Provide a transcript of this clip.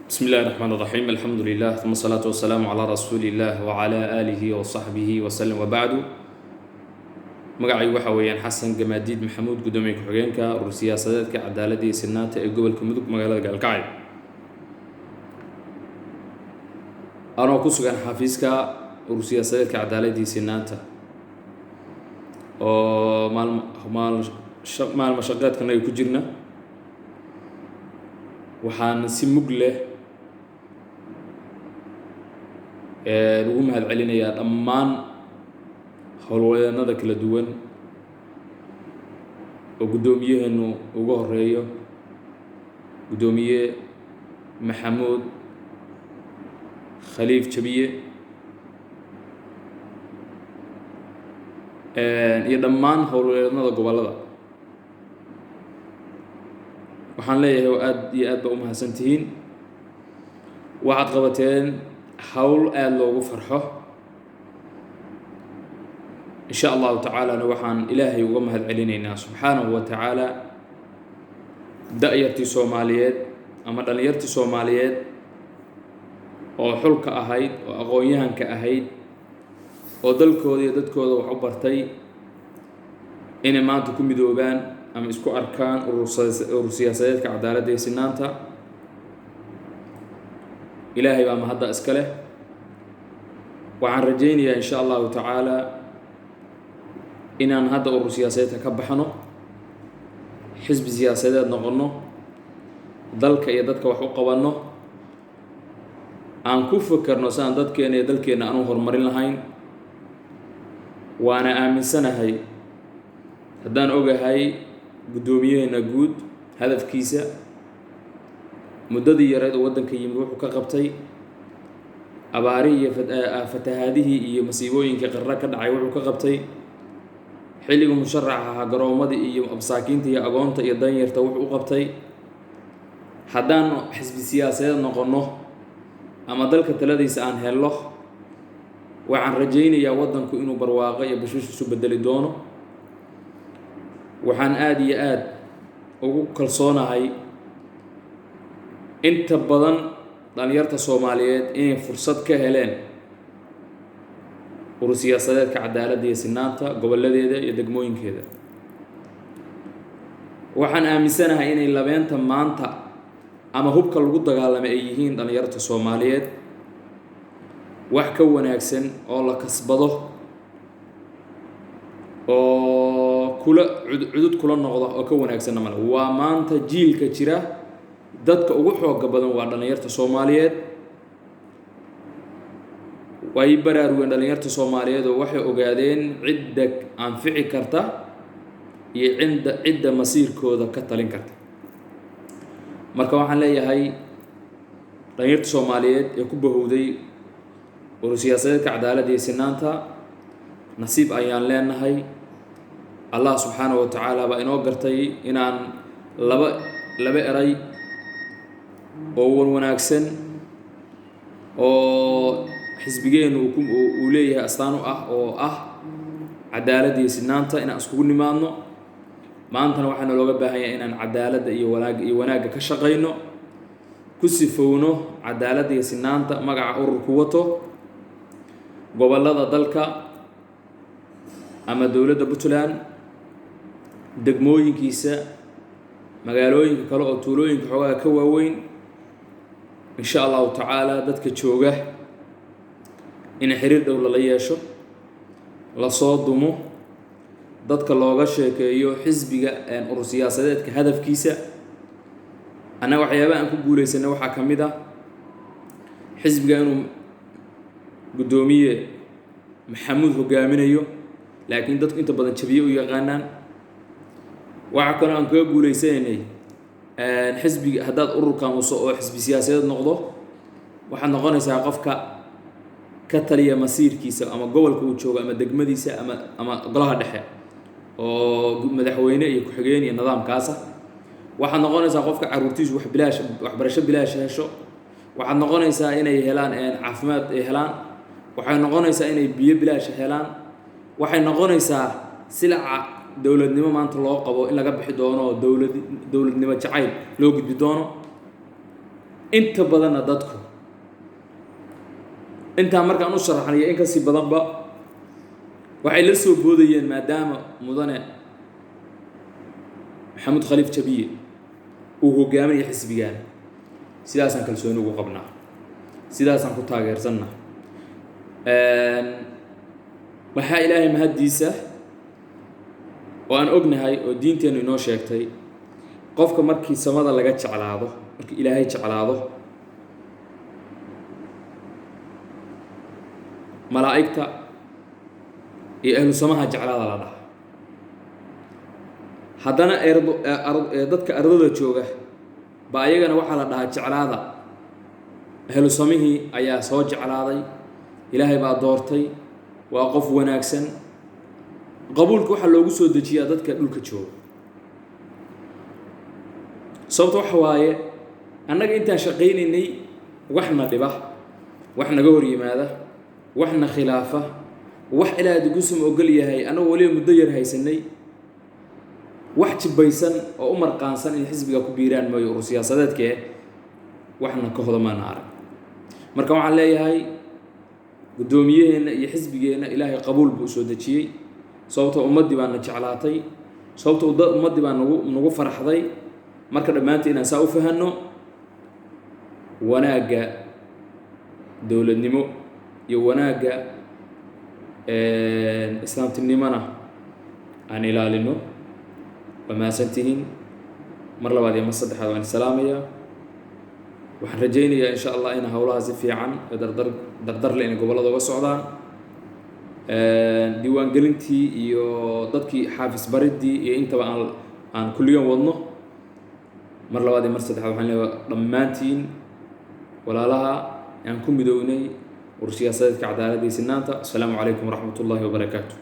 بسم الله الرحمن الرحيم الحمد لله ثم الصلاة والسلام على رسول الله وعلى آله وصحبه وسلم وبعد مقعي وحويان حسن جماديد محمود قدومي كحوينكا والسياسات كعدالة سنات قبل كمدوك مقالة قالكاي أنا أقصد عن حافظك والسياسات كعدالة سنات مع المشاقات كنا يكجرنا وحان سمق له lagu mahad celinayaa dhammaan howlwadeennada kala duwan oo guddoomiyaheenu ugu horeeyo guddoomiye maxamuud khaliif jabiye iyo dhammaan howlwadeennada gobollada waxaan leeyahay oo aad iyo aad ba u mahadsantihiin waxaad qabateen حول آل لوغو فرحه إن شاء الله تعالى نوحان إلهي ومهد علينا سبحانه وتعالى دائرتي سوماليات أما دائرتي سوماليات وحلك أهيد وأغويهن كأهيد ودلكو ديدتكو وحبرتي إن ما تكون بدوبان أم إسكو أركان السياسات كعدالة دي سنانتا إلهي بما هذا أسكله وعن رجيني إن شاء الله تعالى إن هذا أمر سياسات كبحنا حزب سياسات نقولنا ذلك يدك وحق ونه عن كوف فكرنا سان ذلك أن يدلك أن أنو هرمرين لهين وأنا آمن سنة هاي هدان أوجه هاي قدوميه نجود هدف كيسة مددي يريد ودنك يمروح كقبتي أباري فتهاده يمسيبوين كقرّك دعيوح كقبتي حلي مشرعها قرومدي أبساكين تي أقونت يدين يرتوح وقبتي حدان حزب السياسة نقنه أما ذلك الذي سأن هله وعن رجيني يا ودنك إنه برواقي بشوش بدل دونه وعن آدي آد وكل صونا هاي inta badan dhalinyarta Soomaaliyeed inay fursad ka heleen siyaasadeedka cadaaladda iyo sinaanta gobolladeeda iyo degmooyinkeeda waxaan aaminsanahay inay labeenta maanta ama hubka lagu dagaalamay ay yihiin dhalinyarta Soomaaliyeed wax ka wanaagsan oo la kasbado oo cudud kula noqdo oo ka wanaagsan ma waa maanta jiilka jira dadka ugu xoogga badan waa dhalinyarta Soomaaliyeed way baraarugeen dhalinyarta Soomaaliyeed oo waxay ogaadeen cidda anfici karta iyo cidda masiirkooda ka talin karta marka waxaan leeyahay dhalinyarta Soomaaliyeed ee ku bahowday siyaasadda cadaaladda iyo sinaanta nasiib ayaan leenahay Allah subhanahu wa ta'ala ba inoo gartay inaan laba eray oo wanaagsan oo xisbigeenu uu leeyahay astaan u ah oo ah cadaaladda iyo sinaanta inaan isku nimaadno maantana waxaan looga baahan yahay inaan cadaaladda iyo wanaagga ka shaqeyno ku sifowno cadaaladda iyo sinaanta magaca ururku wato gobollada dalka ama dawladda Puntland degmooyinkiisa magaalooyinka kale oo tuulooyinka xogaa ka waaweyn إن شاء الله تعالى ذاتك جوجه إن حرير دولة لياشو لصادمه ذاتك اللوغة شاكيو حزبك أن أرسياسة ذاتك هدف كيسة أنا وحيابا أنكو قولي سنة وحاكمي دا حزبك أنو قدومية محمود هقامين أيو لكن ذاتك انت بدن شبيه ويغانان وحاكنا أنكو قولي سنة حزبي هداد أوركان وصو حزب سياسي نقضه waxaan noqonaysaa qofka ka taliya masiirkiisa ama gobolka uu joogo ama degmadiisa ama golaha dhexe oo madaxweyne iyo ku xigeen iyo nidaamkaas waxaan noqonaysaa qofka caruurtiisu waxbarasho bilaash hesho waxaan noqonaysaa inay helaan caafimaad ay helaan waxay noqonaysaa inay biyo bilaash helaan waxay noqonaysaa silaca dawladnimo maanta loo qabo in laga bixi doono dawladnimo jacayl loo gudbi doono inta badanna dadku intaa markaan u sharaxnayo in kasii badanba waxay la soo boodayeen maadaama mudane maxamuud khaliif jabiye uu hogaaminayo xisbigan sidaasaan kalsooni ugu qabnaa sidaasaan ku taageersanna waxaa ilaahay mahaddiisa oo aan ognahay oo diinteennu inoo sheegtay qofka markii samada laga jeclaado markii ilaahay jeclaado malaa'igta iyo ahlu samaha jeclaada la dhaha haddana dadka ardada jooga ba ayagana waxaa la dhahaa jeclaada ahlu samihii ayaa soo jeclaaday ilaahay baa doortay waa qof wanaagsan qabuulka waxaa loogu soo dejiyaa dadka dhulka jooga sababta waxa waaye annaga intaan shaqaynaynay waxna dhiba wax naga hor yimaada waxna khilaafa wax ilaahay dugusum ogol yahay anagoo waliba muddo yar haysanay wax jibaysan oo u marqaansan in xisbiga ku biiraan maayo urur siyaasadeedkee waxna ka hodamaan arag marka waxaan leeyahay guddoomiyaheena iyo xisbigeenna ilaahay qabuul buu soo dejiyey sababtoo ummaddii baa na jeclaatay sababtoo ummaddii baa nagu faraxday marka dhammaantii inaan saa u fahanno wanaagga dowladnimo iyo wanaagga islaamtinimona aan ilaalino waa mahadsantihiin mar labaad iyo mar saddexaad waan salaamayaa waxaan rajaynayaa insha allah in howlaha si fiican dardar leh inay gobollada uga socdaan diiwaangelintii iyo dadkii xaafis baridii iyo intaba aan kulliyan wadno mar labaad iyo mar saddexaad waxaan leeyahay dhammaantiin walaalaha aan ku midownay urur siyaasadeedka cadaaladda iyo sinaanta. Assalaamu calaykum waraxmatullaahi wabarakaatu.